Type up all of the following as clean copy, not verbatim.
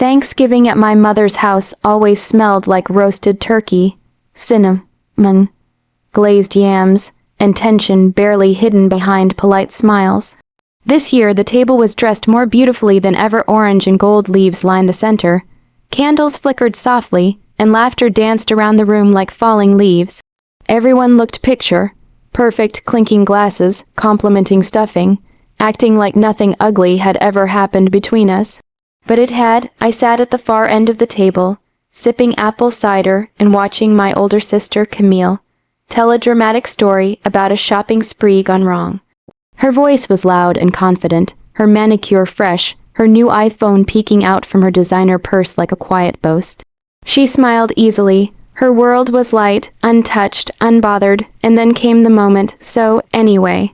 Thanksgiving at my mother's house always smelled like roasted turkey, cinnamon, glazed yams, and tension barely hidden behind polite smiles. This year, the table was dressed more beautifully than ever. Orange and gold leaves lined the center. Candles flickered softly, and laughter danced around the room like falling leaves. Everyone looked picture perfect, clinking glasses, complimenting stuffing, acting like nothing ugly had ever happened between us. But it had. I sat at the far end of the table, sipping apple cider and watching my older sister, Camille, tell a dramatic story about a shopping spree gone wrong. Her voice was loud and confident, her manicure fresh, her new iPhone peeking out from her designer purse like a quiet boast. She smiled easily. Her world was light, untouched, unbothered, and then came the moment. So, anyway,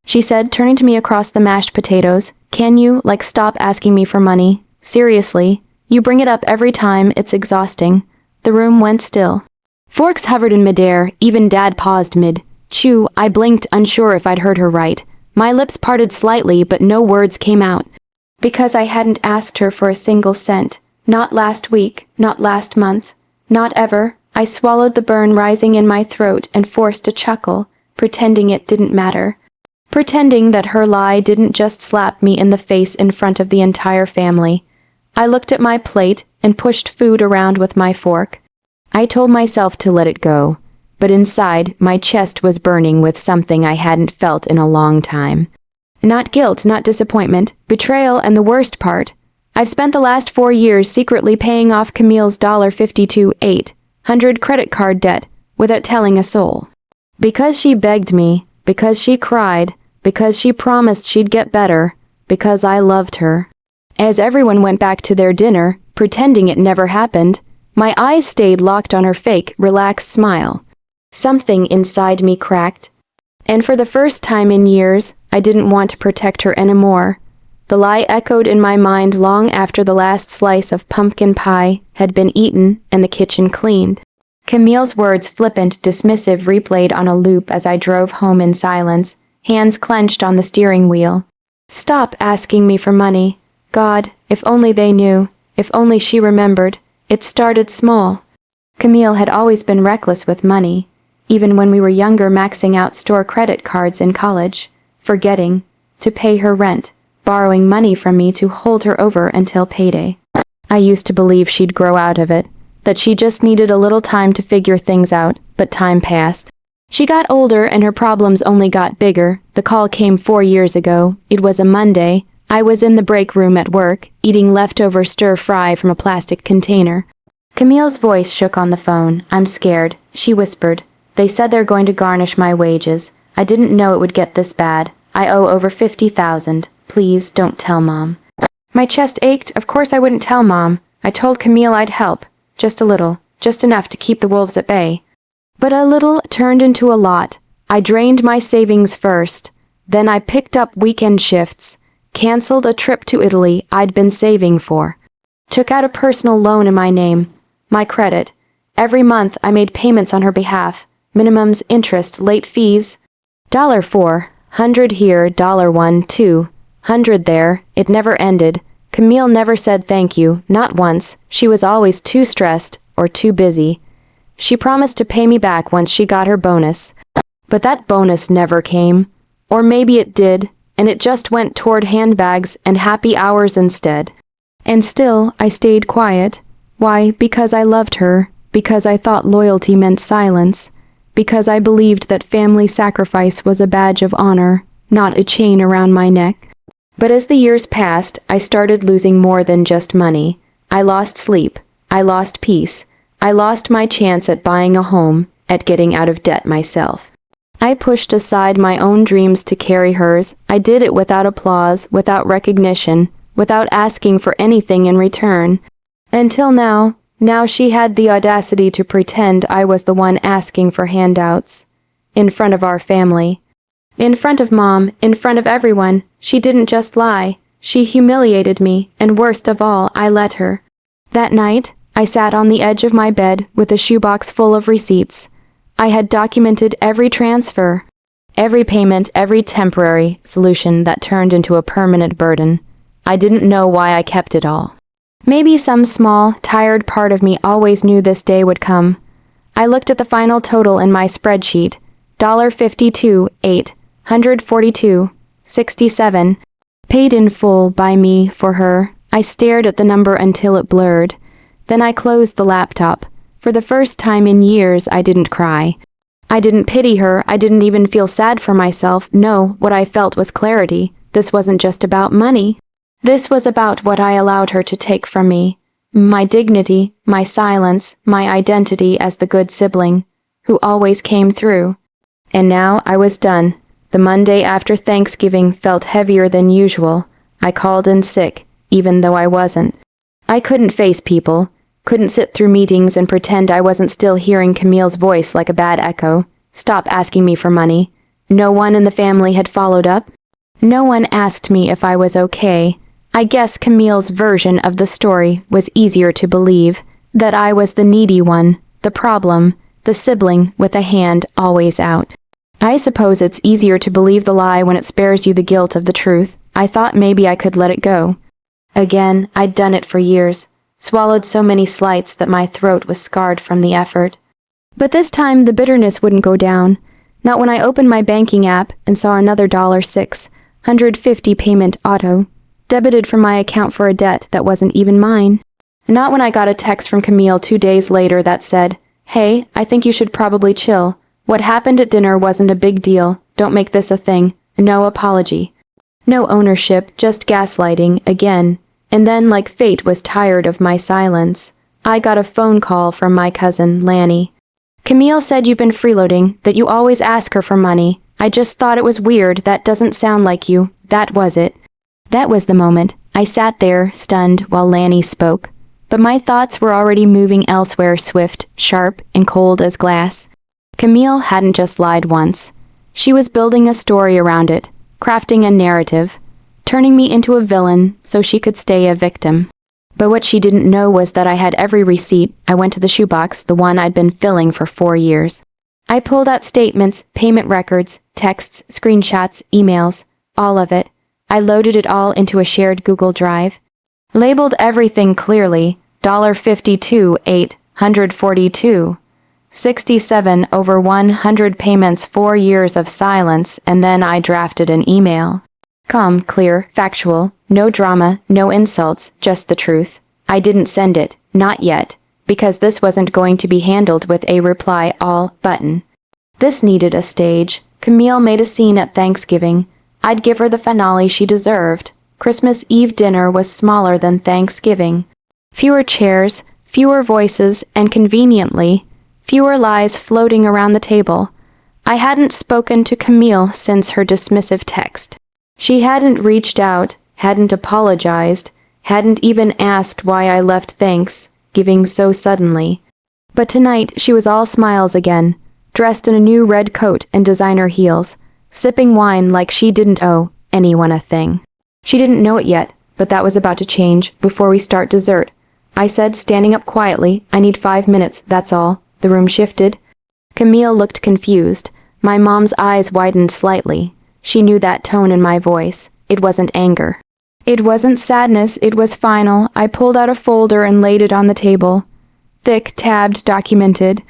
she said, turning to me across the mashed potatoes, "Can you, stop asking me for money? Seriously, you bring it up every time, it's exhausting." The room went still. Forks hovered in midair, even Dad paused mid-chew. I blinked, unsure if I'd heard her right. My lips parted slightly, but no words came out. Because I hadn't asked her for a single cent. Not last week, not last month, not ever. I swallowed the burn rising in my throat and forced a chuckle, pretending it didn't matter. Pretending that her lie didn't just slap me in the face in front of the entire family. I looked at my plate and pushed food around with my fork. I told myself to let it go, but inside, my chest was burning with something I hadn't felt in a long time. Not guilt, not disappointment, betrayal, and the worst part, I've spent the last 4 years secretly paying off Camille's $52,800 credit card debt without telling a soul. Because she begged me, because she cried, because she promised she'd get better, because I loved her. As everyone went back to their dinner, pretending it never happened, my eyes stayed locked on her fake, relaxed smile. Something inside me cracked, and for the first time in years, I didn't want to protect her anymore. The lie echoed in my mind long after the last slice of pumpkin pie had been eaten and the kitchen cleaned. Camille's words, flippant, dismissive, replayed on a loop as I drove home in silence, hands clenched on the steering wheel. Stop asking me for money. God, if only they knew, if only she remembered. It started small. Camille had always been reckless with money, even when we were younger, maxing out store credit cards in college, forgetting to pay her rent, borrowing money from me to hold her over until payday. I used to believe she'd grow out of it, that she just needed a little time to figure things out, but time passed. She got older and her problems only got bigger. The call came 4 years ago. It was a Monday. I was in the break room at work, eating leftover stir-fry from a plastic container. Camille's voice shook on the phone. "I'm scared," she whispered. "They said they're going to garnish my wages. I didn't know it would get this bad. I owe over $50,000. Please don't tell Mom." My chest ached. Of course I wouldn't tell Mom. I told Camille I'd help. Just a little. Just enough to keep the wolves at bay. But a little turned into a lot. I drained my savings first. Then I picked up weekend shifts. Canceled a trip to Italy I'd been saving for. Took out a personal loan in my name. My credit. Every month I made payments on her behalf. Minimums, interest, late fees. $400 here, $1, $200 there. It never ended. Camille never said thank you, not once. She was always too stressed or too busy. She promised to pay me back once she got her bonus. But that bonus never came. Or maybe it did, and it just went toward handbags and happy hours instead. And still, I stayed quiet. Why? Because I loved her. Because I thought loyalty meant silence. Because I believed that family sacrifice was a badge of honor, not a chain around my neck. But as the years passed, I started losing more than just money. I lost sleep. I lost peace. I lost my chance at buying a home, at getting out of debt myself. I pushed aside my own dreams to carry hers. I did it without applause, without recognition, without asking for anything in return. Until now she had the audacity to pretend I was the one asking for handouts. In front of our family. In front of Mom, in front of everyone. She didn't just lie. She humiliated me, and worst of all, I let her. That night, I sat on the edge of my bed with a shoebox full of receipts. I had documented every transfer, every payment, every temporary solution that turned into a permanent burden. I didn't know why I kept it all. Maybe some small, tired part of me always knew this day would come. I looked at the final total in my spreadsheet. $52,842.67, paid in full by me for her. I stared at the number until it blurred. Then I closed the laptop. For the first time in years, I didn't cry. I didn't pity her. I didn't even feel sad for myself. No, what I felt was clarity. This wasn't just about money. This was about what I allowed her to take from me. My dignity, my silence, my identity as the good sibling, who always came through. And now I was done. The Monday after Thanksgiving felt heavier than usual. I called in sick, even though I wasn't. I couldn't face people, couldn't sit through meetings and pretend I wasn't still hearing Camille's voice like a bad echo. Stop asking me for money. No one in the family had followed up. No one asked me if I was okay. I guess Camille's version of the story was easier to believe, that I was the needy one, the problem, the sibling with a hand always out. I suppose it's easier to believe the lie when it spares you the guilt of the truth. I thought maybe I could let it go. Again, I'd done it for years, swallowed so many slights that my throat was scarred from the effort. But this time the bitterness wouldn't go down, not when I opened my banking app and saw another $650 payment auto, debited from my account for a debt that wasn't even mine. Not when I got a text from Camille 2 days later that said, "Hey, I think you should probably chill. What happened at dinner wasn't a big deal. Don't make this a thing. No apology." No ownership, just gaslighting, again. And then, like fate was tired of my silence, I got a phone call from my cousin, Lanny. "Camille said you've been freeloading, that you always ask her for money. I just thought it was weird. That doesn't sound like you." That was it. That was the moment. I sat there, stunned, while Lanny spoke. But my thoughts were already moving elsewhere, swift, sharp, and cold as glass. Camille hadn't just lied once. She was building a story around it, crafting a narrative, turning me into a villain so she could stay a victim. But what she didn't know was that I had every receipt. I went to the shoebox, the one I'd been filling for 4 years. I pulled out statements, payment records, texts, screenshots, emails, all of it. I loaded it all into a shared Google Drive. Labeled everything clearly, $52,842. 67 over 100 payments, 4 years of silence, and then I drafted an email. Calm, clear, factual, no drama, no insults, just the truth. I didn't send it, not yet, because this wasn't going to be handled with a reply all button. This needed a stage. Camille made a scene at Thanksgiving. I'd give her the finale she deserved. Christmas Eve dinner was smaller than Thanksgiving. Fewer chairs, fewer voices, and conveniently, fewer lies floating around the table. I hadn't spoken to Camille since her dismissive text. She hadn't reached out, hadn't apologized, hadn't even asked why I left Thanksgiving so suddenly. But tonight she was all smiles again, dressed in a new red coat and designer heels, sipping wine like she didn't owe anyone a thing. She didn't know it yet, but that was about to change before we start dessert. I said, standing up quietly, "I need 5 minutes, that's all." The room shifted. Camille looked confused. My mom's eyes widened slightly. She knew that tone in my voice. It wasn't anger. It wasn't sadness, it was final. I pulled out a folder and laid it on the table. Thick, tabbed, documented.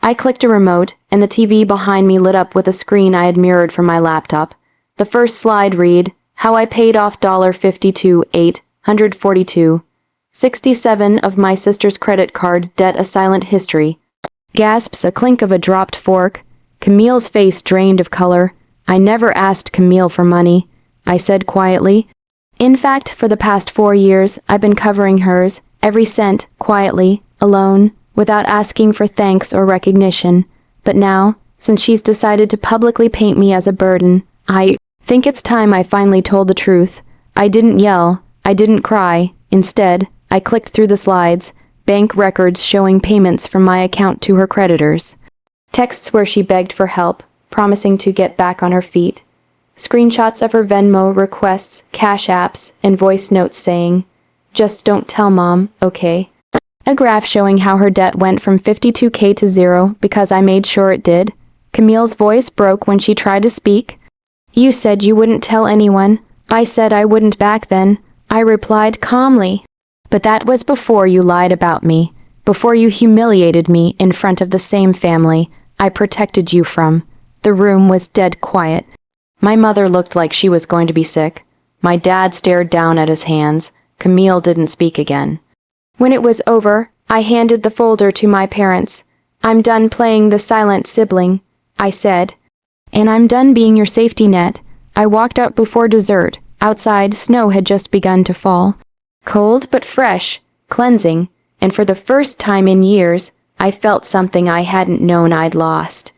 I clicked a remote, and the TV behind me lit up with a screen I had mirrored from my laptop. The first slide read, "How I paid off $52,842. 67 of my sister's credit card debt, a silent history." Gasps, a clink of a dropped fork. Camille's face drained of color. "I never asked Camille for money," I said quietly. In fact, for the past 4 years, I've been covering hers, every cent, quietly, alone, without asking for thanks or recognition. But now, since she's decided to publicly paint me as a burden, I think it's time I finally told the truth. I didn't yell. I didn't cry. Instead, I clicked through the slides, bank records showing payments from my account to her creditors. Texts where she begged for help, promising to get back on her feet. Screenshots of her Venmo requests, cash apps, and voice notes saying, "Just don't tell Mom, okay?" A graph showing how her debt went from $52K to 0 because I made sure it did. Camille's voice broke when she tried to speak. "You said you wouldn't tell anyone. I said I wouldn't back then," I replied calmly. But that was before you lied about me, before you humiliated me in front of the same family I protected you from. The room was dead quiet. My mother looked like she was going to be sick. My dad stared down at his hands. Camille didn't speak again. When it was over, I handed the folder to my parents. I'm done playing the silent sibling, I said. And I'm done being your safety net. I walked out before dessert. Outside, snow had just begun to fall. Cold but fresh, cleansing, and for the first time in years, I felt something I hadn't known I'd lost.